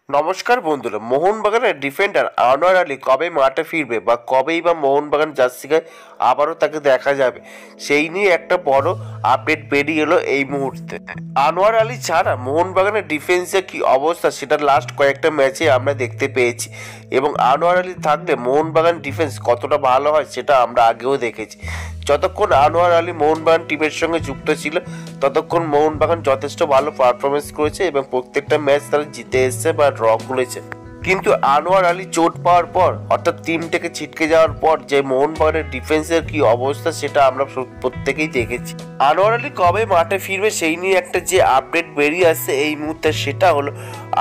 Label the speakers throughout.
Speaker 1: নমস্কার বন্ধুরা, মোহনবাগানের ডিফেন্ডার আনোয়ার আলী কবে মাঠে ফিরবে বা কবেই বা মোহনবাগান জার্সি গায়ে আবারও তাকে দেখা যাবে, সেই নিয়ে একটা বড় আপডেট বেরিয়ে এলো এই মুহূর্তে। আনোয়ার আলী ছাড়া মোহনবাগানের ডিফেন্সের কি অবস্থা সেটা লাস্ট কয়েকটা ম্যাচে আমরা দেখতে পেয়েছি, এবং আনোয়ার আলী থাকলে মোহনবাগান ডিফেন্স কতটা ভালো হয় সেটা আমরা আগেও দেখেছি। যতক্ষণ আনোয়ার আলী মোহনবাগান টিমের সঙ্গে যুক্ত ছিল ততক্ষণ মোহনবাগান যথেষ্ট ভালো পারফরমেন্স করেছে এবং প্রত্যেকটা ম্যাচ তারা জিতে এসেছে বা ড্র করেছে। কিন্তু আনোয়ার আলী চোট পাওয়ার পর অর্থাৎ টিম থেকে ছিটকে যাওয়ার পর যে মোহনবাগানের ডিফেন্সের কি অবস্থা সেটা আমরা প্রত্যেকেই দেখেছি। আনোয়ার আলী কবে মাঠে ফিরবে সেই নিয়ে একটা যে আপডেট বেরিয়ে আসছে এই মুহূর্তে, সেটা হলো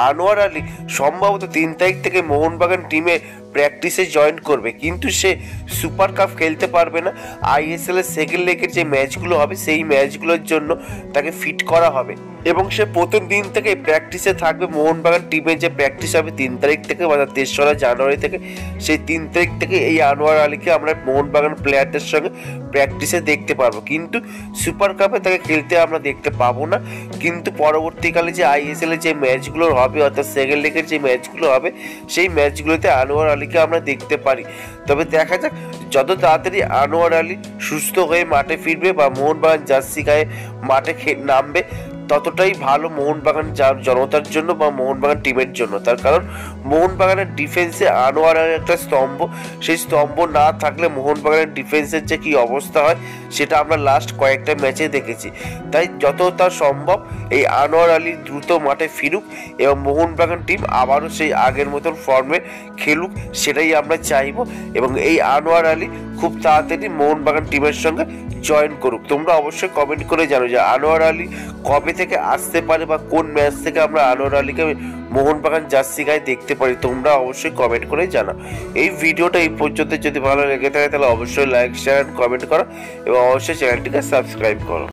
Speaker 1: আনোয়ার আলী সম্ভবত 3 তারিখ থেকে মোহনবাগান টিমে প্র্যাকটিসে জয়েন করবে, কিন্তু সে সুপার কাপ খেলতে পারবে না। আইএসএল এর সেকেন্ড লেগের যে ম্যাচগুলো হবে সেই ম্যাচগুলোর জন্য তাকে ফিট করা হবে এবং সে প্রথম দিন থেকে প্র্যাকটিসে থাকবে। মোহনবাগান টিমের যে প্র্যাকটিস হবে 3 তারিখ থেকে বা 3রা জানুয়ারি থেকে, সেই 3 তারিখ থেকে এই আনোয়ার আলীকে আমরা মোহনবাগান প্লেয়ারদের সঙ্গে প্র্যাকটিসে দেখতে পারবো, কিন্তু সুপার কাপে তাকে খেলতে আমরা দেখতে পাবো না। কিন্তু পরবর্তীকালে যে আইএসএল এর যে ম্যাচগুলো হবে অর্থাৎ সেকেন্ড লেগের যে ম্যাচগুলো হবে সেই ম্যাচগুলোতে আনোয়ার আলীকে আমরা দেখতে পারি। তবে দেখা যাক যত তাড়াতাড়ি আনোয়ার আলী সুস্থ হয়ে মাঠে ফিরবে বা মোহনবাগান জার্সি গায়ে মাঠে নামবে ততটাই ভালো মোহনবাগান জনতার জন্য বা মোহনবাগান টিমের জন্য। তার কারণ মোহনবাগানের ডিফেন্সে আনোয়ার আলী একটা স্তম্ভ, সেই স্তম্ভ না থাকলে মোহনবাগানের ডিফেন্সের যে কী অবস্থা হয় সেটা আমরা লাস্ট কয়েকটা ম্যাচে দেখেছি। তাই যতটা সম্ভব এই আনোয়ার আলী দ্রুত মাঠে ফিরুক এবং মোহনবাগান টিম আবারও সেই আগের মতন ফর্মে খেলুক, সেটাই আমরা চাইব। এবং এই আনোয়ার আলী খুব তাড়াতাড়ি মোহনবাগান টিমের সঙ্গে জয়েন করুক। তোমরা অবশ্যই কমেন্ট করে জানো যে আনোয়ার আলী কবে থেকে আসতে পারে বা কোন ম্যাচ থেকে আমরা আনোয়ার আলীকে মোহনবাগান জার্সি গায়ে দেখতে পারি। তোমরা অবশ্যই কমেন্ট করে জানাও। এই ভিডিওটা এই পর্যন্ত যদি ভালো লেগে থাকে তাহলে অবশ্যই লাইক, শেয়ার, কমেন্ট করো এবং অবশ্যই চ্যানেলটিকে সাবস্ক্রাইব করো।